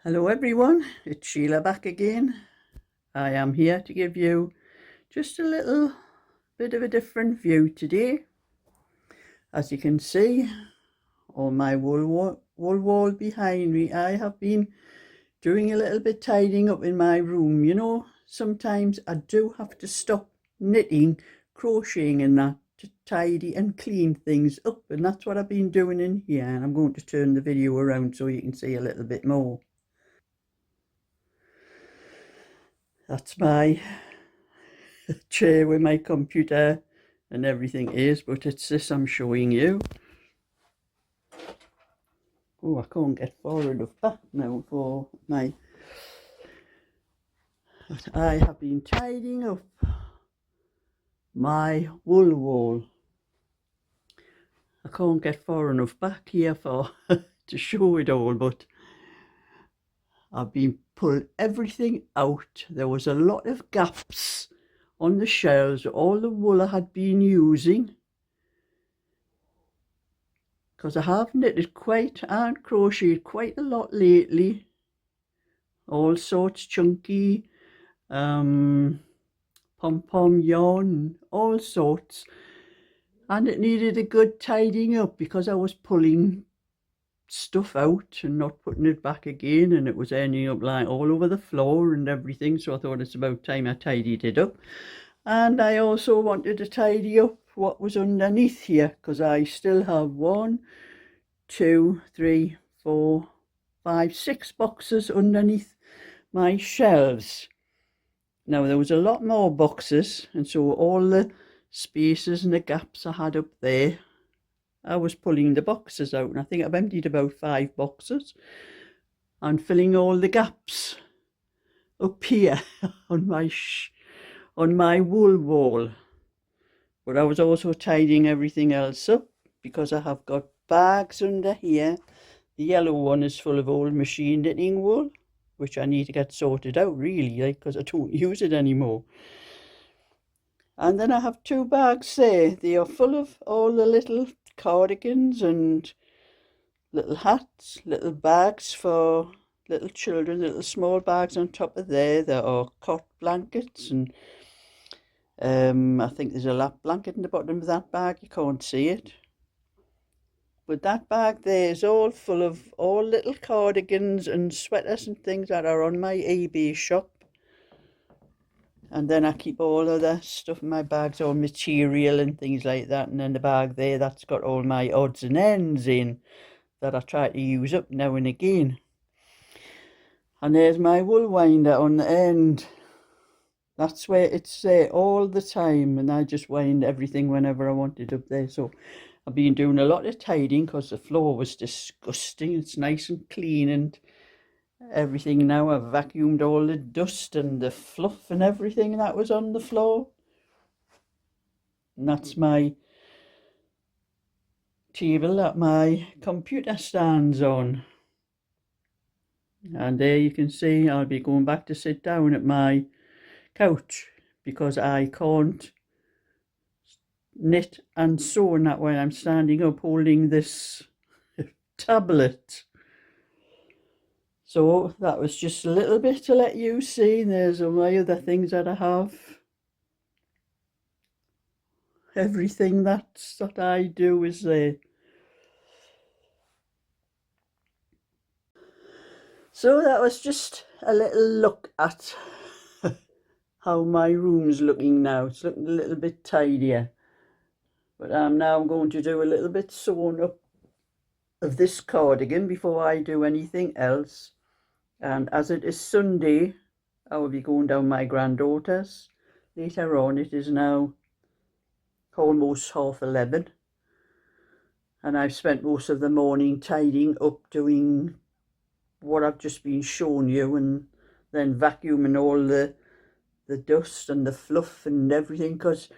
Hello everyone, it's Sheila back again. I am here to give you just a little bit of a different view today. As you can see on my wool wall behind me, I have been doing a little bit tidying up in my room. You know, sometimes I do have to stop knitting, crocheting and that to tidy and clean things up, and that's what I've been doing in here, and I'm going to turn the video around so you can see a little bit more. That's my chair where my computer and everything is, but it's this I'm showing you. Oh, I can't get far enough back now for my... But I have been tidying up my wool wall. I can't get far enough back here for to show it all, but I've been pulled everything out. There was a lot of gaps on the shelves, all the wool I had been using, because I have knitted quite and crocheted quite a lot lately. All sorts, chunky, pom-pom yarn, all sorts. And it needed a good tidying up because I was pulling stuff out and not putting it back again, and it was ending up lying all over the floor and everything. So I thought it's about time I tidied it up. And I also wanted to tidy up what was underneath here, because I still have 1, 2, 3, 4, 5, 6 boxes underneath my shelves. Now there was a lot more boxes, and so all the spaces and the gaps I had up there, I was pulling the boxes out, and I think I've emptied about 5 boxes and filling all the gaps up here on my wool wall. But I was also tidying everything else up because I have got bags under here. The yellow one is full of old machine knitting wool, which I need to get sorted out really, like, because I don't use it anymore. And then I have 2 bags there. They are full of all the little cardigans and little hats, little bags for little children, little small bags on top of there. There are cot blankets, and I think there's a lap blanket in the bottom of that bag. You can't see it. But that bag there is all full of all little cardigans and sweaters and things that are on my eBay shop. And then I keep all of the stuff in my bags, all material and things like that. And then the bag there, that's got all my odds and ends in that I try to use up now and again. And there's my wool winder on the end. That's where it's there all the time, and I just wind everything whenever I want it up there. So I've been doing a lot of tidying because the floor was disgusting. It's nice and clean and everything now. I've vacuumed all the dust and the fluff and everything that was on the floor. And that's my table that my computer stands on. And there you can see I'll be going back to sit down at my couch because I can't knit and sew in that way. I'm standing up holding this tablet. So that was just a little bit to let you see. There's all my other things that I have. Everything that I do is there. So that was just a little look at how my room's looking now. It's looking a little bit tidier. But I'm now going to do a little bit sewing up of this cardigan before I do anything else. And as it is Sunday, I will be going down my granddaughter's later on. It is now almost 11:30, and I've spent most of the morning tidying up, doing what I've just been showing you, and then vacuuming all the dust and the fluff and everything, because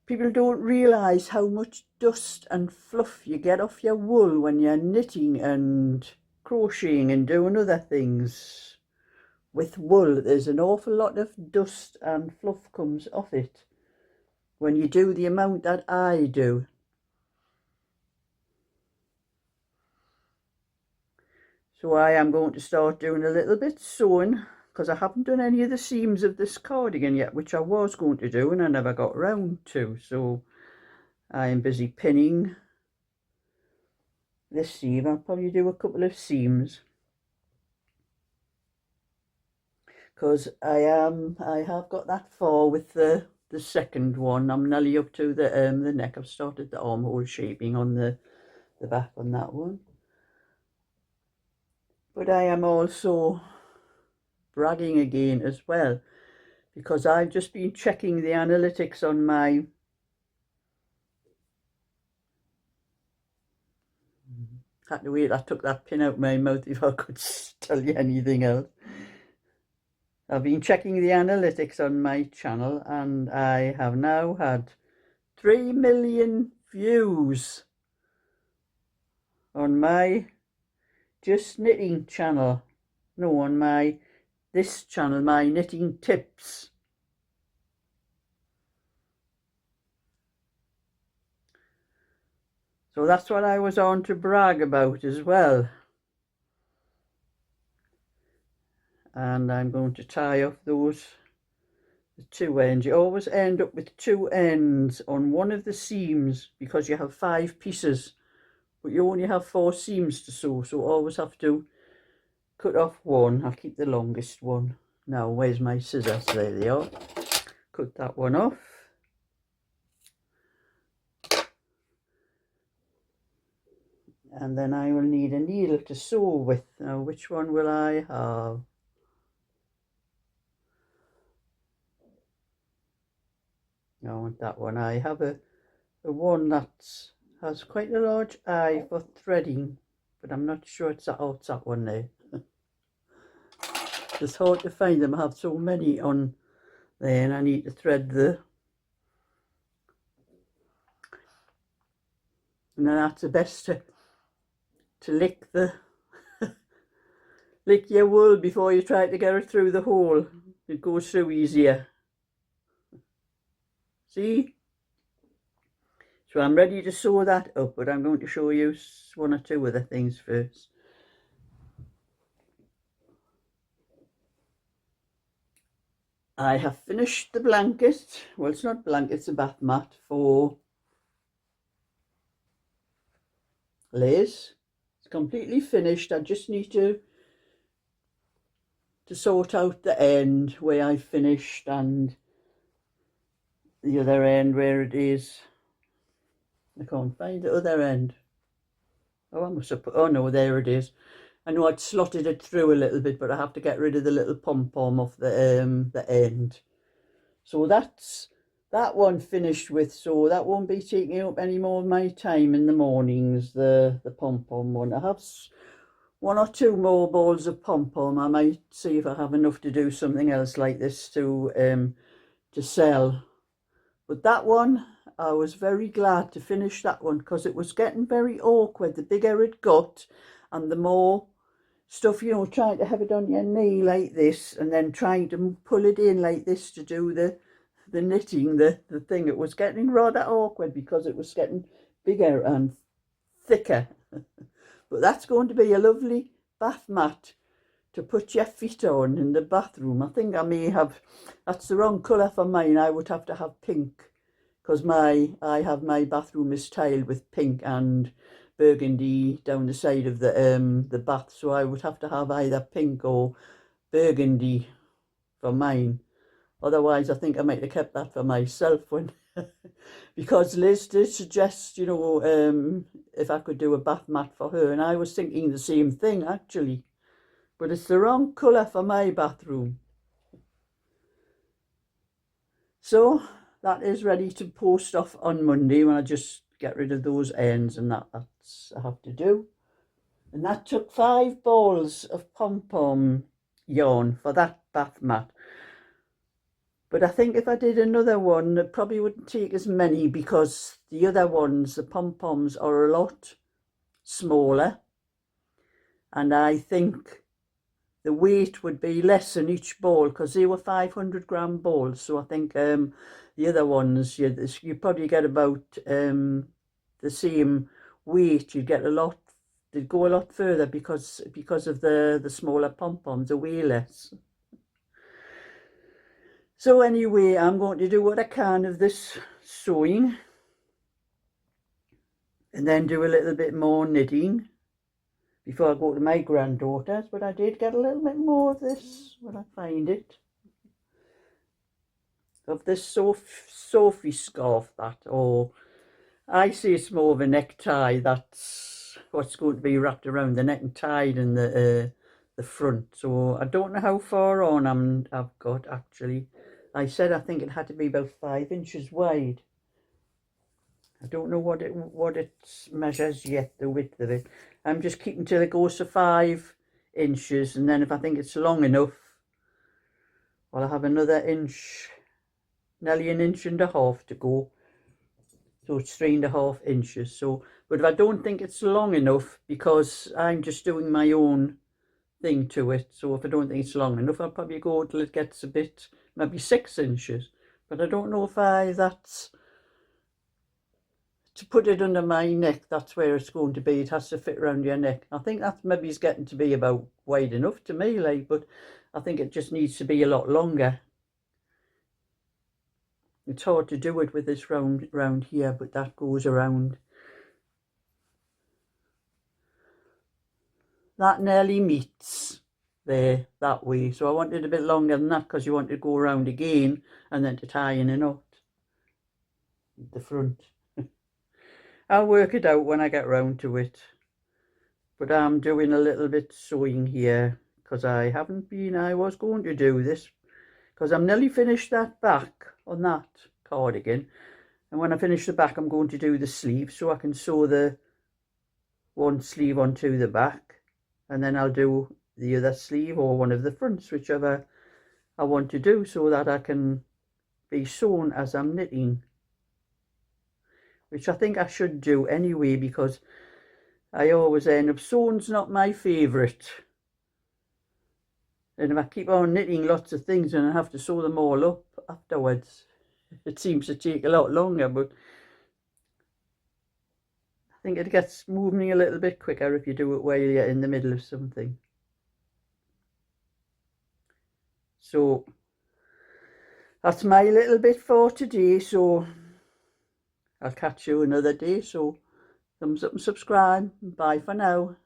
people don't realise how much dust and fluff you get off your wool when you're knitting and crocheting and doing other things with wool. There's an awful lot of dust and fluff comes off it when you do the amount that I do. So I am going to start doing a little bit sewing, because I haven't done any of the seams of this cardigan yet, which I was going to do and I never got round to. So I am busy pinning this seam. I'll probably do a couple of seams, because I have got that far with the second one. I'm nearly up to the neck. I've started the armhole shaping on the back on that one. But I am also bragging again as well, because I've just been checking the analytics on my had to wait, I took that pin out my mouth if I could tell you anything else. I've been checking the analytics on my channel and I have now had 3 million views on my Just Knitting channel. No, on this channel, my knitting tips. So that's what I was on to brag about as well. And I'm going to tie off those the two ends. You always end up with two ends on one of the seams because you have 5 pieces, but you only have 4 seams to sew, so always have to cut off one. I'll keep the longest one. Now, where's my scissors? There they are. Cut that one off. And then I will need a needle to sew with. Now, which one will I have? I want that one. I have a one that has quite a large eye for threading, but I'm not sure it's that one there. It's hard to find them. I have so many on there and I need to thread and then that's the best to lick lick your wool before you try to get it through the hole. It goes through easier. See? So I'm ready to sew that up, but I'm going to show you one or two other things first. I have finished the blanket. Well, it's not blanket, it's a bath mat for Liz. It's completely finished. I just need to sort out the end where I finished and the other end where it is. I can't find the other end. Oh, I must have put, oh no, there it is. I know I'd slotted it through a little bit, but I have to get rid of the little pom-pom off the end. So that's that one finished with, so that won't be taking up any more of my time in the mornings, the pom-pom one. I have 1 or 2 more balls of pom-pom. I might see if I have enough to do something else like this to sell. But that one, I was very glad to finish that one because it was getting very awkward. The bigger it got and the more stuff, you know, trying to have it on your knee like this and then trying to pull it in like this to do the knitting, the thing. It was getting rather awkward because it was getting bigger and thicker. But that's going to be a lovely bath mat to put your feet on in the bathroom. I think I may have, that's the wrong colour for mine. I would have to have pink because I have my bathroom is tiled with pink and burgundy down the side of the bath. So I would have to have either pink or burgundy for mine. Otherwise, I think I might have kept that for myself when because Liz did suggest, you know, if I could do a bath mat for her, and I was thinking the same thing actually, but it's the wrong colour for my bathroom. So that is ready to post off on Monday when I just get rid of those ends, and that's I have to do. And that took 5 balls of pom-pom yarn for that bath mat. But I think if I did another one, it probably wouldn't take as many because the other ones, the pom-poms, are a lot smaller. And I think the weight would be less in each ball because they were 500-gram balls. So I think the other ones, you probably get about the same weight. You get a lot they'd go a lot further because of the smaller pom-poms, the way less. So anyway, I'm going to do what I can of this sewing and then do a little bit more knitting before I go to my granddaughter's, but I did get a little bit more of this when I find it, of this Sophie scarf, that, or I say it's more of a necktie. That's what's going to be wrapped around the neck and tied in the front. So I don't know how far on I've got actually. I said I think it had to be about 5 inches wide. I don't know what it measures yet, the width of it. I'm just keeping till it goes to 5 inches, and then if I think it's long enough, I'll have another inch, nearly an inch and a half to go. So it's 3.5 inches. So, but if I don't think it's long enough, because I'm just doing my own thing to it, so if I don't think it's long enough, I'll probably go till it gets a bit, maybe 6 inches. But I don't know if that's to put it under my neck. That's where it's going to be. It has to fit around your neck. I think that maybe is getting to be about wide enough to me, like, but I think it just needs to be a lot longer. It's hard to do it with this round here, but that goes around. That nearly meets there that way. So I wanted a bit longer than that because you want to go around again and then to tie in a knot at the front. I'll work it out when I get round to it. But I'm doing a little bit sewing here because I was going to do this because I'm nearly finished that back on that cardigan. And when I finish the back, I'm going to do the sleeve so I can sew the one sleeve onto the back. And then I'll do the other sleeve or one of the fronts, whichever I want to do, so that I can be sewn as I'm knitting. Which I think I should do anyway, because I always end up, sewing's not my favourite. And if I keep on knitting lots of things and I have to sew them all up afterwards, it seems to take a lot longer, but I think it gets moving a little bit quicker if you do it while you're in the middle of something. So that's my little bit for today. So I'll catch you another day. So thumbs up and subscribe. Bye for now.